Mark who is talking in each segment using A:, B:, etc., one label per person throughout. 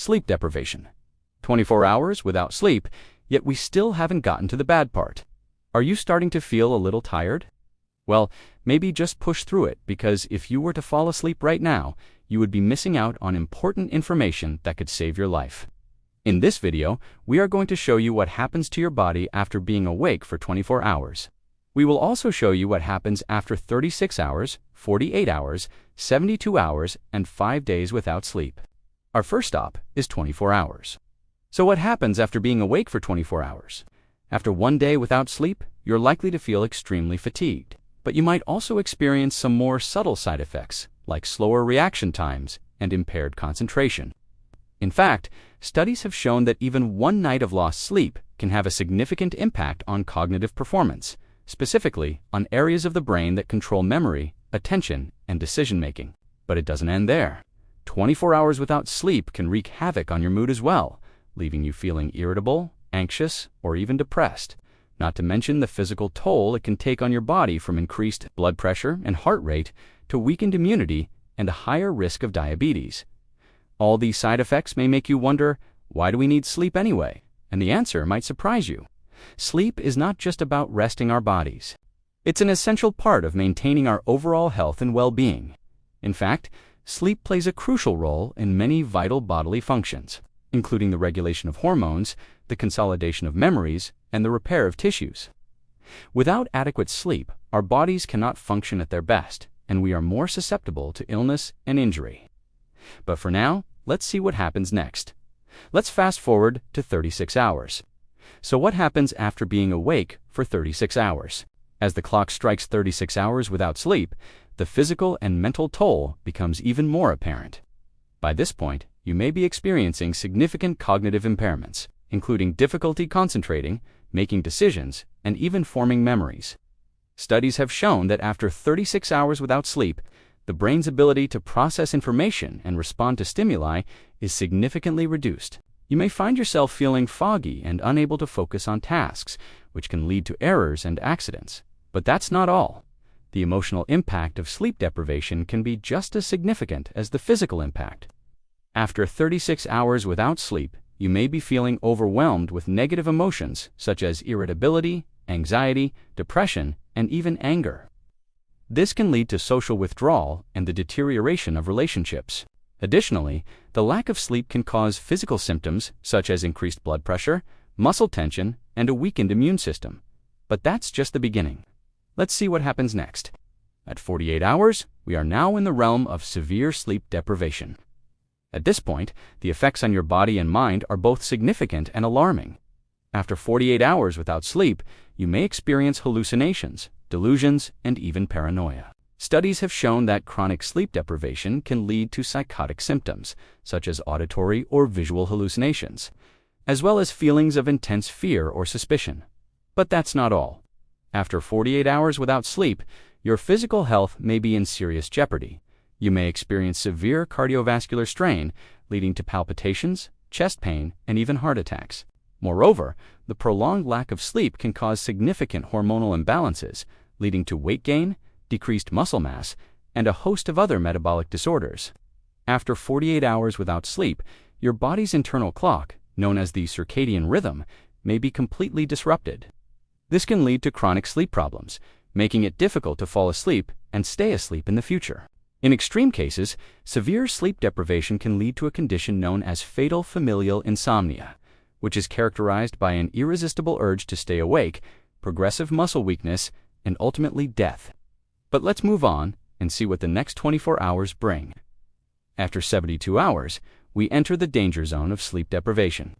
A: sleep deprivation. 24 hours without sleep, yet we still haven't gotten to the bad part. Are you starting to feel a little tired? Well, maybe just push through it, because if you were to fall asleep right now, you would be missing out on important information that could save your life. In this video, we are going to show you what happens to your body after being awake for 24 hours. We will also show you what happens after 36 hours, 48 hours, 72 hours, and 5 days without sleep. Our first stop is 24 hours. So what happens after being awake for 24 hours? After 1 day without sleep, you're likely to feel extremely fatigued. But you might also experience some more subtle side effects, like slower reaction times and impaired concentration. In fact, studies have shown that even 1 night of lost sleep can have a significant impact on cognitive performance, specifically on areas of the brain that control memory, attention, and decision-making. But it doesn't end there. 24 hours without sleep can wreak havoc on your mood as well, leaving you feeling irritable, anxious, or even depressed. Not to mention the physical toll it can take on your body, from increased blood pressure and heart rate to weakened immunity and a higher risk of diabetes. All these side effects may make you wonder, why do we need sleep anyway? And the answer might surprise you. Sleep is not just about resting our bodies. It's an essential part of maintaining our overall health and well-being. In fact, sleep plays a crucial role in many vital bodily functions, including the regulation of hormones, the consolidation of memories, and the repair of tissues. Without adequate sleep, our bodies cannot function at their best, and we are more susceptible to illness and injury. But for now, let's see what happens next. Let's fast forward to 36 hours. So what happens after being awake for 36 hours? As the clock strikes 36 hours without sleep, the physical and mental toll becomes even more apparent. By this point, you may be experiencing significant cognitive impairments, including difficulty concentrating, making decisions, and even forming memories. Studies have shown that after 36 hours without sleep, the brain's ability to process information and respond to stimuli is significantly reduced. You may find yourself feeling foggy and unable to focus on tasks, which can lead to errors and accidents. But that's not all. The emotional impact of sleep deprivation can be just as significant as the physical impact. After 36 hours without sleep, you may be feeling overwhelmed with negative emotions such as irritability, anxiety, depression, and even anger. This can lead to social withdrawal and the deterioration of relationships. Additionally, the lack of sleep can cause physical symptoms such as increased blood pressure, muscle tension, and a weakened immune system. But that's just the beginning. Let's see what happens next. At 48 hours, we are now in the realm of severe sleep deprivation. At this point, the effects on your body and mind are both significant and alarming. After 48 hours without sleep, you may experience hallucinations, delusions, and even paranoia. Studies have shown that chronic sleep deprivation can lead to psychotic symptoms, such as auditory or visual hallucinations, as well as feelings of intense fear or suspicion. But that's not all. After 48 hours without sleep, your physical health may be in serious jeopardy. You may experience severe cardiovascular strain, leading to palpitations, chest pain, and even heart attacks. Moreover, the prolonged lack of sleep can cause significant hormonal imbalances, leading to weight gain, decreased muscle mass, and a host of other metabolic disorders. After 48 hours without sleep, your body's internal clock, known as the circadian rhythm, may be completely disrupted. This can lead to chronic sleep problems, making it difficult to fall asleep and stay asleep in the future. In extreme cases, severe sleep deprivation can lead to a condition known as fatal familial insomnia, which is characterized by an irresistible urge to stay awake, progressive muscle weakness, and ultimately death. But let's move on and see what the next 24 hours bring. After 72 hours, we enter the danger zone of sleep deprivation.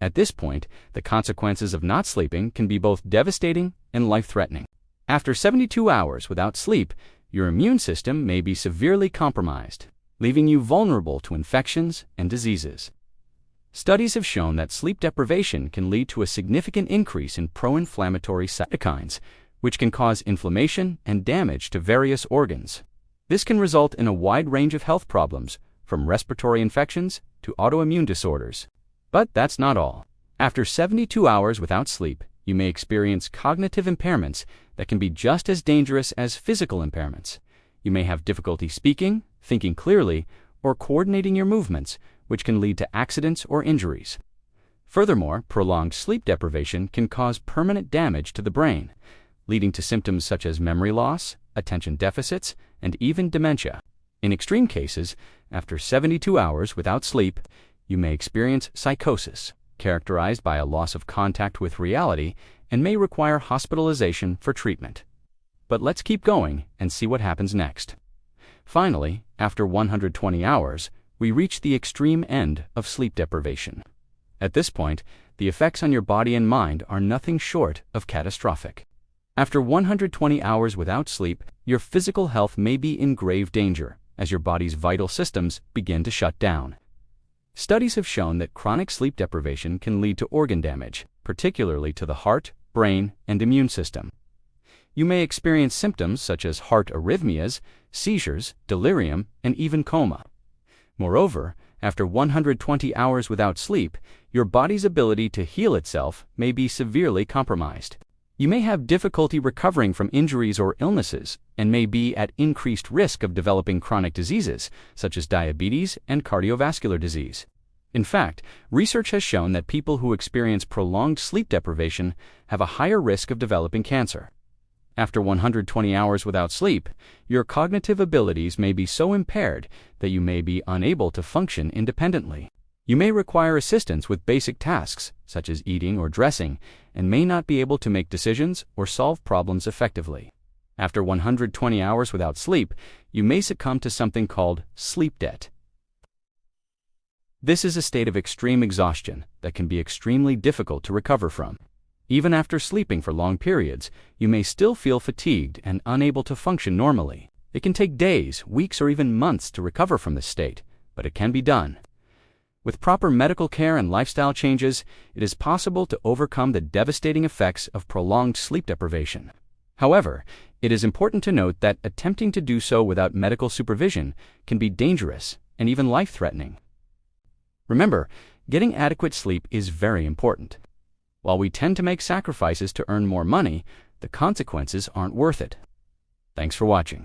A: At this point, the consequences of not sleeping can be both devastating and life-threatening. After 72 hours without sleep, your immune system may be severely compromised, leaving you vulnerable to infections and diseases. Studies have shown that sleep deprivation can lead to a significant increase in pro-inflammatory cytokines, which can cause inflammation and damage to various organs. This can result in a wide range of health problems, from respiratory infections to autoimmune disorders. But that's not all. After 72 hours without sleep, you may experience cognitive impairments that can be just as dangerous as physical impairments. You may have difficulty speaking, thinking clearly, or coordinating your movements, which can lead to accidents or injuries. Furthermore, prolonged sleep deprivation can cause permanent damage to the brain, leading to symptoms such as memory loss, attention deficits, and even dementia. In extreme cases, after 72 hours without sleep, you may experience psychosis, characterized by a loss of contact with reality, and may require hospitalization for treatment. But let's keep going and see what happens next. Finally, after 120 hours, we reach the extreme end of sleep deprivation. At this point, the effects on your body and mind are nothing short of catastrophic. After 120 hours without sleep, your physical health may be in grave danger as your body's vital systems begin to shut down. Studies have shown that chronic sleep deprivation can lead to organ damage, particularly to the heart, brain, and immune system. You may experience symptoms such as heart arrhythmias, seizures, delirium, and even coma. Moreover, after 120 hours without sleep, your body's ability to heal itself may be severely compromised. You may have difficulty recovering from injuries or illnesses and may be at increased risk of developing chronic diseases such as diabetes and cardiovascular disease. In fact, research has shown that people who experience prolonged sleep deprivation have a higher risk of developing cancer. After 120 hours without sleep, your cognitive abilities may be so impaired that you may be unable to function independently. You may require assistance with basic tasks, such as eating or dressing, and may not be able to make decisions or solve problems effectively. After 120 hours without sleep, you may succumb to something called sleep debt. This is a state of extreme exhaustion that can be extremely difficult to recover from. Even after sleeping for long periods, you may still feel fatigued and unable to function normally. It can take days, weeks, or even months to recover from this state, but it can be done. With proper medical care and lifestyle changes, it is possible to overcome the devastating effects of prolonged sleep deprivation. However, it is important to note that attempting to do so without medical supervision can be dangerous and even life-threatening. Remember, getting adequate sleep is very important. While we tend to make sacrifices to earn more money, the consequences aren't worth it. Thanks for watching.